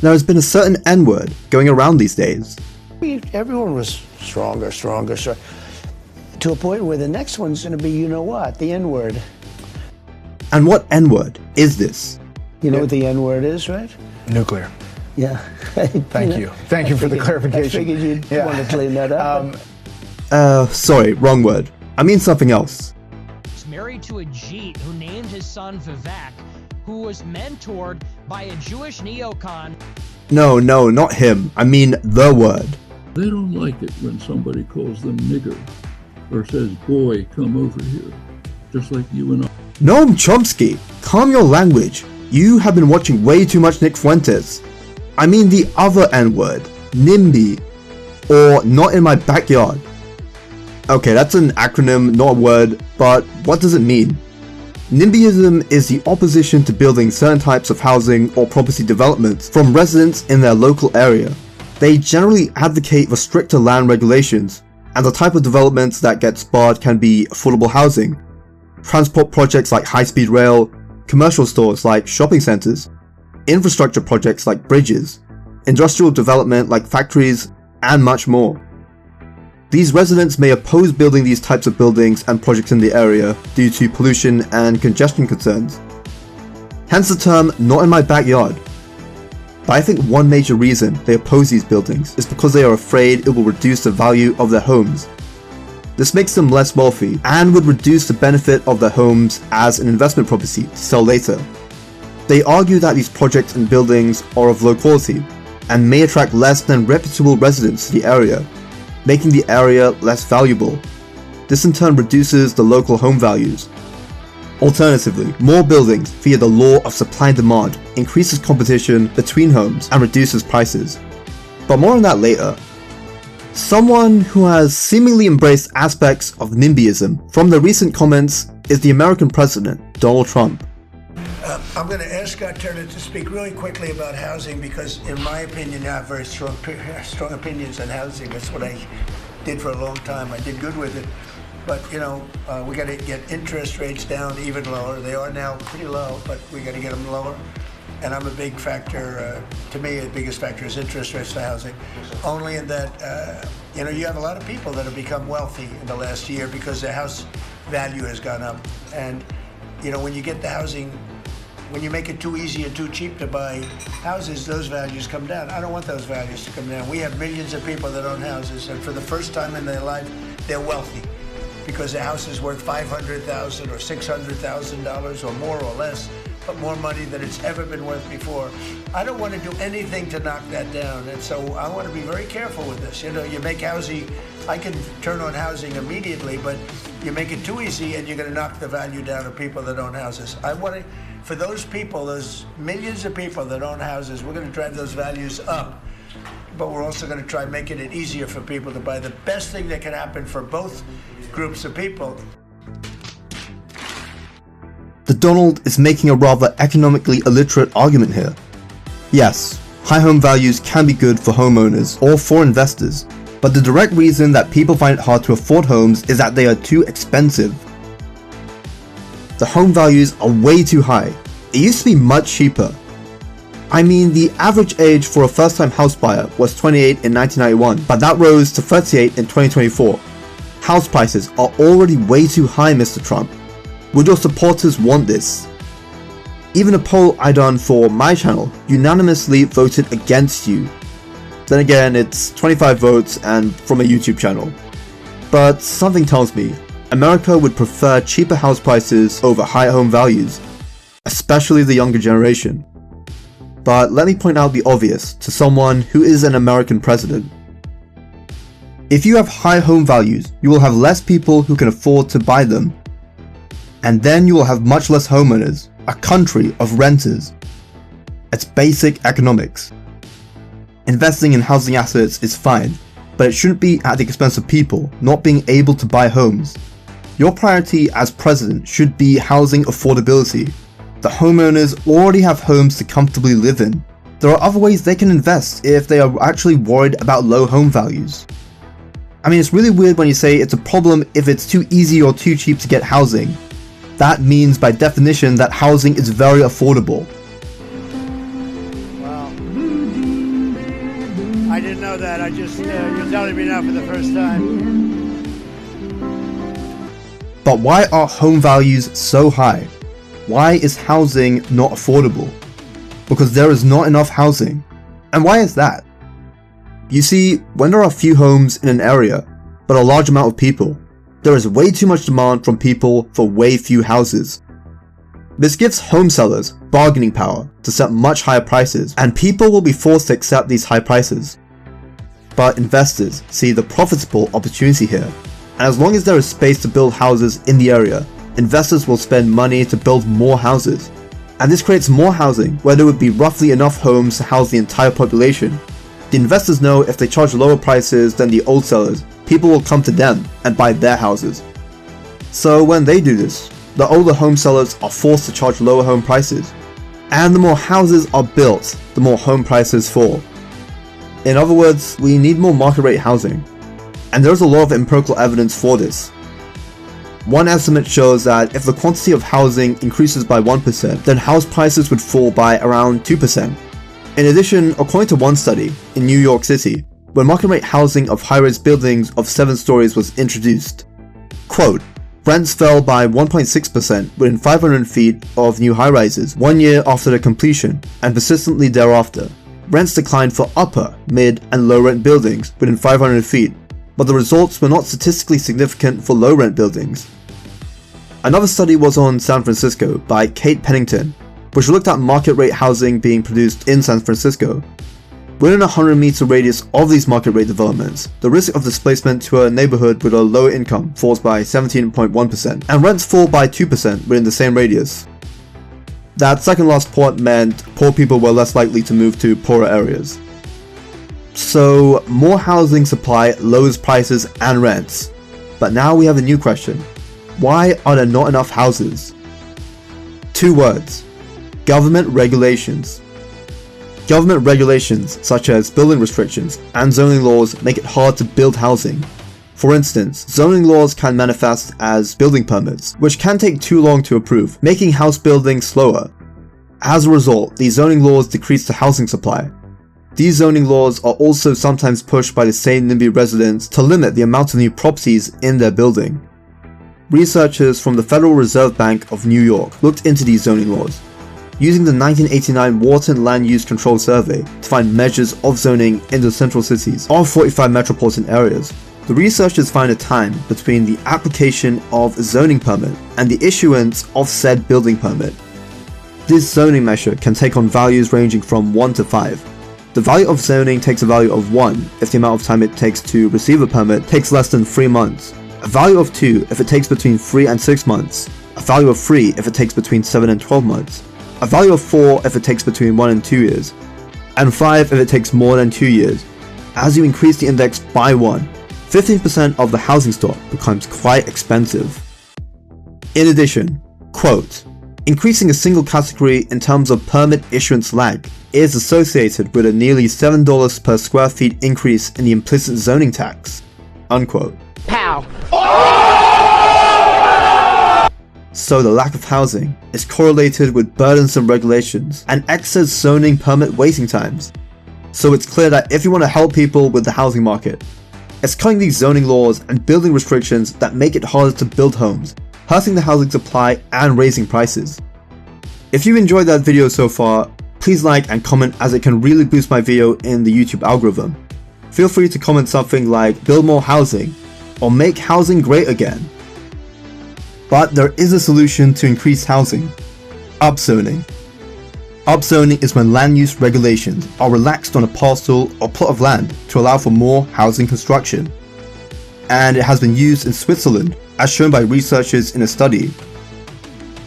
There has been a certain N-word going around these days. Everyone was stronger, to a point where the next one's going to be, you know what, the N-word. And what N-word is this? You know what the N-word is, right? Nuclear. Yeah. Thank you. Thank you for the clarification. I figured you'd want to clean that up. Sorry, wrong word. I mean something else. He's married to a Jeet who named his son Vivek, who was mentored by a Jewish neocon. No, not him. I mean the word. They don't like it when somebody calls them nigger or says, boy, come over here, just like you and I. Noam Chomsky, calm your language. You have been watching way too much Nick Fuentes. I mean the other N-word, NIMBY, or not in my backyard. Okay, that's an acronym, not a word, but what does it mean? NIMBYism is the opposition to building certain types of housing or property developments from residents in their local area. They generally advocate for stricter land regulations, and the type of developments that get spurred can be affordable housing, transport projects like high-speed rail, commercial stores like shopping centers, infrastructure projects like bridges, industrial development like factories, and much more. These residents may oppose building these types of buildings and projects in the area due to pollution and congestion concerns. Hence the term, not in my backyard. But I think one major reason they oppose these buildings is because they are afraid it will reduce the value of their homes. This makes them less wealthy and would reduce the benefit of their homes as an investment property to sell later. They argue that these projects and buildings are of low quality and may attract less than reputable residents to the area, making the area less valuable. This in turn reduces the local home values. Alternatively, more buildings via the law of supply and demand increases competition between homes and reduces prices. But more on that later. Someone who has seemingly embraced aspects of NIMBYism from the recent comments is the American president, Donald Trump. I'm going to ask Scott Turner to speak really quickly about housing because, in my opinion, I have very strong opinions on housing. That's what I did for a long time. I did good with it. But, you know, we got to get interest rates down even lower. They are now pretty low, but we got to get them lower. And I'm a big factor, to me, the biggest factor is interest rates for housing. Only in that, you know, you have a lot of people that have become wealthy in the last year because their house value has gone up. And, you know, when you get the housing, when you make it too easy and too cheap to buy houses, those values come down. I don't want those values to come down. We have millions of people that own houses, and for the first time in their life, they're wealthy because their house is worth $500,000 or $600,000 or more or less, but more money than it's ever been worth before. I don't want to do anything to knock that down, and so I want to be very careful with this. You know, you make housing, I can turn on housing immediately, but you make it too easy and you're going to knock the value down of people that own houses. I want to, for those people, those millions of people that own houses, we're going to drive those values up, but we're also going to try making it easier for people to buy. The best thing that can happen for both groups of people. The Donald is making a rather economically illiterate argument here. Yes, high home values can be good for homeowners or for investors, but the direct reason that people find it hard to afford homes is that they are too expensive. The home values are way too high. It used to be much cheaper. I mean, the average age for a first-time house buyer was 28 in 1991, but that rose to 38 in 2024. House prices are already way too high, Mr. Trump. Would your supporters want this? Even a poll I done for my channel unanimously voted against you. Then again, it's 25 votes and from a YouTube channel. But something tells me America would prefer cheaper house prices over high home values, especially the younger generation. But let me point out the obvious to someone who is an American president. If you have high home values, you will have less people who can afford to buy them. And then you will have much less homeowners, a country of renters. It's basic economics. Investing in housing assets is fine, but it shouldn't be at the expense of people not being able to buy homes. Your priority as president should be housing affordability. The homeowners already have homes to comfortably live in. There are other ways they can invest if they are actually worried about low home values. I mean, it's really weird when you say it's a problem if it's too easy or too cheap to get housing. That means by definition that housing is very affordable. Wow. I didn't know that. I just, you're telling me now for the first time. But why are home values so high? Why is housing not affordable? Because there is not enough housing. And why is that? You see, when there are few homes in an area, but a large amount of people, there is way too much demand from people for way few houses. This gives home sellers bargaining power to set much higher prices, and people will be forced to accept these high prices. But investors see the profitable opportunity here, and as long as there is space to build houses in the area, investors will spend money to build more houses. And this creates more housing where there would be roughly enough homes to house the entire population. The investors know if they charge lower prices than the old sellers, people will come to them and buy their houses. So when they do this, the older home sellers are forced to charge lower home prices. And the more houses are built, the more home prices fall. In other words, we need more market rate housing. And there is a lot of empirical evidence for this. One estimate shows that if the quantity of housing increases by 1%, then house prices would fall by around 2%. In addition, according to one study in New York City, when market rate housing of high-rise buildings of 7 stories was introduced, quote, rents fell by 1.6% within 500 feet of new high-rises 1 year after their completion, and persistently thereafter. Rents declined for upper, mid, and low-rent buildings within 500 feet, but the results were not statistically significant for low-rent buildings. Another study was on San Francisco by Kate Pennington, which looked at market rate housing being produced in San Francisco. Within a 100-meter radius of these market rate developments, the risk of displacement to a neighborhood with a lower income falls by 17.1%, and rents fall by 2% within the same radius. That second last point meant poor people were less likely to move to poorer areas. So, more housing supply lowers prices and rents. But now we have a new question. Why are there not enough houses? 2 words. Government regulations. Government regulations such as building restrictions and zoning laws make it hard to build housing. For instance, zoning laws can manifest as building permits, which can take too long to approve, making house building slower. As a result, these zoning laws decrease the housing supply. These zoning laws are also sometimes pushed by the same NIMBY residents to limit the amount of new properties in their building. Researchers from the Federal Reserve Bank of New York looked into these zoning laws, using the 1989 Wharton Land Use Control Survey to find measures of zoning in the central cities of 45 metropolitan areas. The researchers find a time between the application of a zoning permit and the issuance of said building permit. This zoning measure can take on values ranging from 1 to 5. The value of zoning takes a value of 1 if the amount of time it takes to receive a permit takes less than 3 months, a value of 2 if it takes between 3 and 6 months, a value of 3 if it takes between 7 and 12 months, a value of 4 if it takes between 1 and 2 years, and 5 if it takes more than 2 years. As you increase the index by 1, 15% of the housing stock becomes quite expensive. In addition, quote, increasing a single category in terms of permit issuance lag is associated with a nearly $7 per square feet increase in the implicit zoning tax, unquote. Pow! So the lack of housing is correlated with burdensome regulations and excess zoning permit waiting times. So it's clear that if you want to help people with the housing market, it's cutting these zoning laws and building restrictions that make it harder to build homes, hurting the housing supply and raising prices. If you enjoyed that video so far, please like and comment as it can really boost my video in the YouTube algorithm. Feel free to comment something like build more housing or make housing great again. But there is a solution to increase housing: upzoning. Upzoning is when land use regulations are relaxed on a parcel or plot of land to allow for more housing construction. And it has been used in Switzerland, as shown by researchers in a study.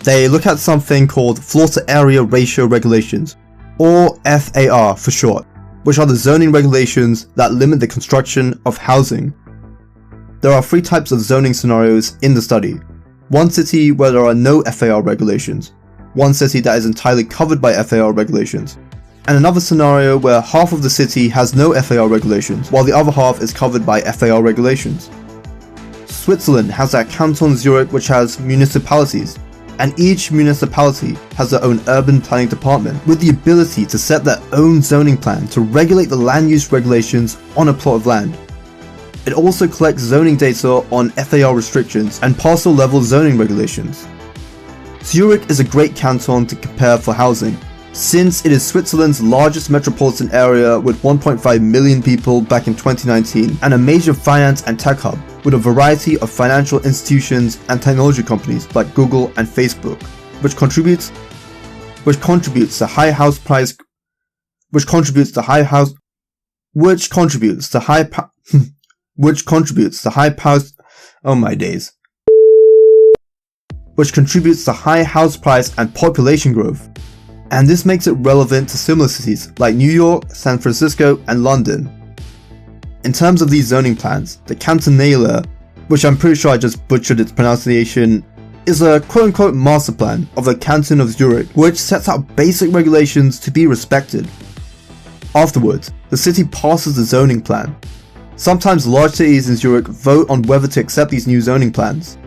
They look at something called floor to area ratio regulations, or FAR for short, which are the zoning regulations that limit the construction of housing. There are 3 types of zoning scenarios in the study. One city where there are no FAR regulations, one city that is entirely covered by FAR regulations, and another scenario where half of the city has no FAR regulations while the other half is covered by FAR regulations. Switzerland has that Canton Zurich which has municipalities, and each municipality has their own urban planning department with the ability to set their own zoning plan to regulate the land use regulations on a plot of land. It also collects zoning data on FAR restrictions and parcel level zoning regulations. Zurich is a great canton to compare for housing, since it is Switzerland's largest metropolitan area with 1.5 million people back in 2019 and a major finance and tech hub with a variety of financial institutions and technology companies like Google and Facebook, which contributes to high house price and population growth. And this makes it relevant to similar cities like New York, San Francisco, and London. In terms of these zoning plans, the Cantonale, which I'm pretty sure I just butchered its pronunciation, is a quote-unquote master plan of the Canton of Zurich, which sets out basic regulations to be respected. Afterwards, the city passes the zoning plan. Sometimes large cities in Zurich vote on whether to accept these new zoning plans.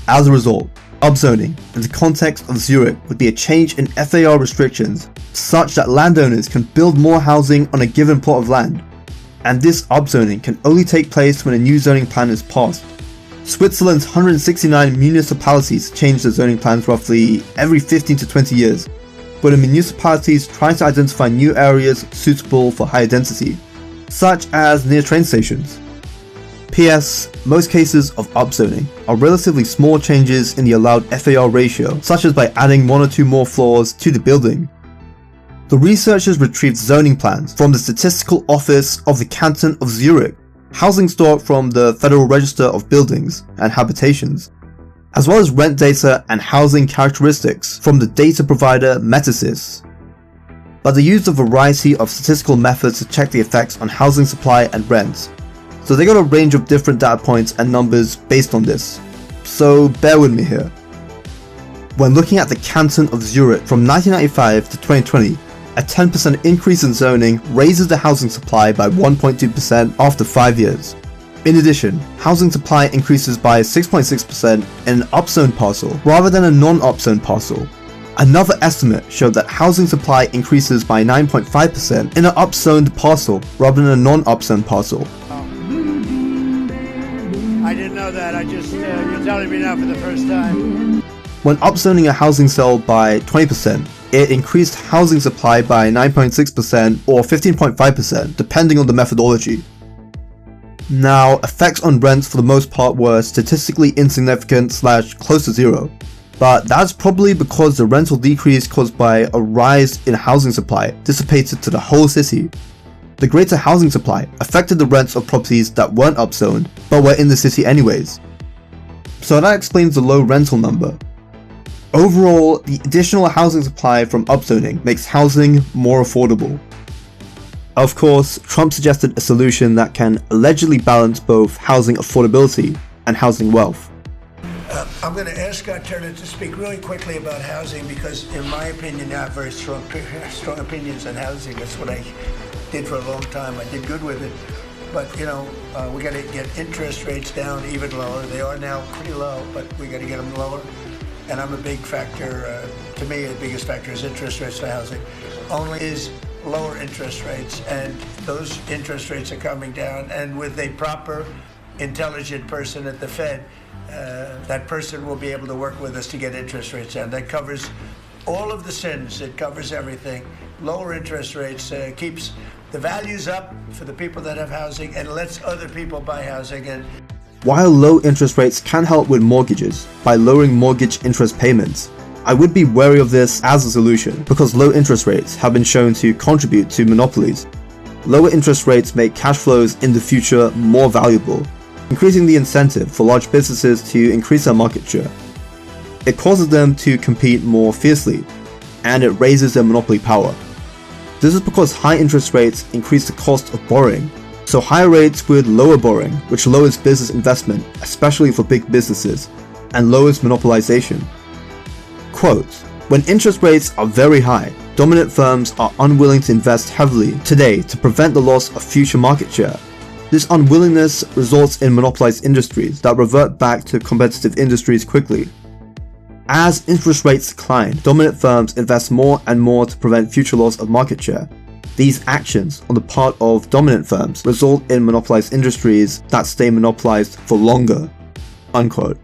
As a result, upzoning in the context of Zurich would be a change in FAR restrictions such that landowners can build more housing on a given plot of land, and this upzoning can only take place when a new zoning plan is passed. Switzerland's 169 municipalities change their zoning plans roughly every 15 to 20 years, but the municipalities try to identify new areas suitable for higher density, such as near train stations. P.S. Most cases of upzoning are relatively small changes in the allowed FAR ratio, such as by adding 1 or 2 more floors to the building. The researchers retrieved zoning plans from the Statistical Office of the Canton of Zurich, housing stock from the Federal Register of Buildings and Habitations, as well as rent data and housing characteristics from the data provider Metasys. But they used a variety of statistical methods to check the effects on housing supply and rents, so they got a range of different data points and numbers based on this, so bear with me here. When looking at the Canton of Zurich from 1995 to 2020, a 10% increase in zoning raises the housing supply by 1.2% after 5 years. In addition, housing supply increases by 6.6% in an upzoned parcel rather than a non-upzoned parcel. Another estimate showed that housing supply increases by 9.5% in an upzoned parcel rather than a non-upzoned parcel. I didn't know that. You're telling me now for the first time. When upzoning a housing cell by 20%, it increased housing supply by 9.6% or 15.5% depending on the methodology. Now, effects on rents for the most part were statistically insignificant / close to zero, but that's probably because the rental decrease caused by a rise in housing supply dissipated to the whole city. The greater housing supply affected the rents of properties that weren't upzoned but were in the city anyways. So that explains the low rental number. Overall, the additional housing supply from upzoning makes housing more affordable. Of course, Trump suggested a solution that can allegedly balance both housing affordability and housing wealth. I'm going to ask Scott Turner to speak really quickly about housing because, in my opinion, I have very strong opinions on housing. That's what I did for a long time. I did good with it. But, we got to get interest rates down even lower. They are now pretty low, but we got to get them lower. And I'm a big factor, to me, the biggest factor is interest rates for housing. Only is lower interest rates, and those interest rates are coming down. And with a proper, intelligent person at the Fed, that person will be able to work with us to get interest rates down. That covers all of the sins. It covers everything. Lower interest rates keeps the values up for the people that have housing and lets other people buy housing. And while low interest rates can help with mortgages by lowering mortgage interest payments, I would be wary of this as a solution because low interest rates have been shown to contribute to monopolies. Lower interest rates make cash flows in the future more valuable, increasing the incentive for large businesses to increase their market share. It causes them to compete more fiercely, and it raises their monopoly power. This is because high interest rates increase the cost of borrowing, so higher rates would lower borrowing, which lowers business investment, especially for big businesses, and lowers monopolization. Quote, when interest rates are very high, dominant firms are unwilling to invest heavily today to prevent the loss of future market share. This unwillingness results in monopolized industries that revert back to competitive industries quickly. As interest rates decline, dominant firms invest more and more to prevent future loss of market share. These actions on the part of dominant firms result in monopolized industries that stay monopolized for longer, unquote.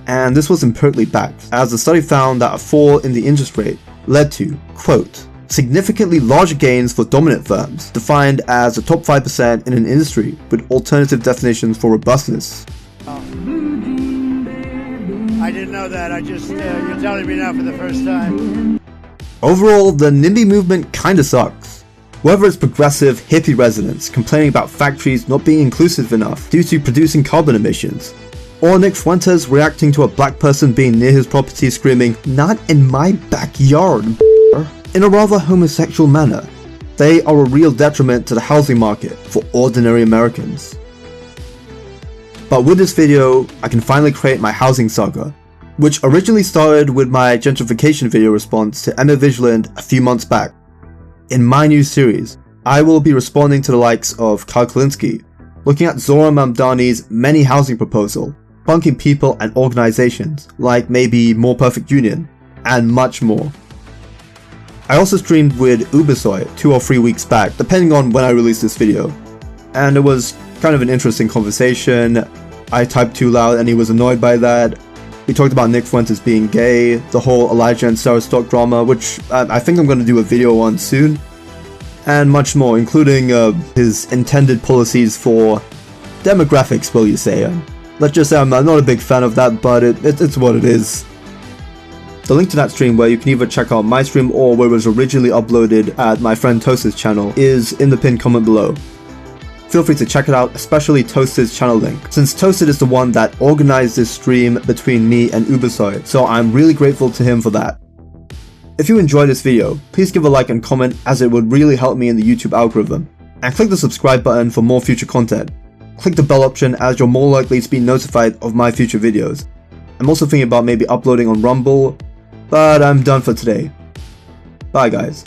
And this was empirically backed, as the study found that a fall in the interest rate led to, quote, significantly larger gains for dominant firms, defined as the top 5% in an industry with alternative definitions for robustness. I didn't know that. You're telling me now for the first time. Overall, the NIMBY movement kinda sucks. Whether it's progressive hippie residents complaining about factories not being inclusive enough due to producing carbon emissions, or Nick Fuentes reacting to a black person being near his property screaming, "Not in my backyard," in a rather homosexual manner, they are a real detriment to the housing market for ordinary Americans. But with this video, I can finally create my housing saga, which originally started with my gentrification video response to Emma Vigilant a few months back. In my new series, I will be responding to the likes of Kyle Kalinske, looking at Zohran Mamdani's many housing proposal, bunking people and organizations like maybe More Perfect Union, and much more. I also streamed with Ubersoy 2 or 3 weeks back, depending on when I released this video, and it was kind of an interesting conversation. I typed too loud and he was annoyed by that. We talked about Nick Fuentes being gay, the whole Elijah and Sarah Stock drama, which I think I'm going to do a video on soon, and much more, including his intended policies for demographics, will you say. Let's just say I'm not a big fan of that, but it's what it is. The link to that stream, where you can either check out my stream or where it was originally uploaded at my friend Toasted's channel, is in the pinned comment below. Feel free to check it out, especially Toasted's channel link, since Toasted is the one that organized this stream between me and Ubersoy, so I'm really grateful to him for that. If you enjoyed this video, please give a like and comment, as it would really help me in the YouTube algorithm, and click the subscribe button for more future content. Click the bell option, as you're more likely to be notified of my future videos. I'm also thinking about maybe uploading on Rumble, but I'm done for today. Bye guys.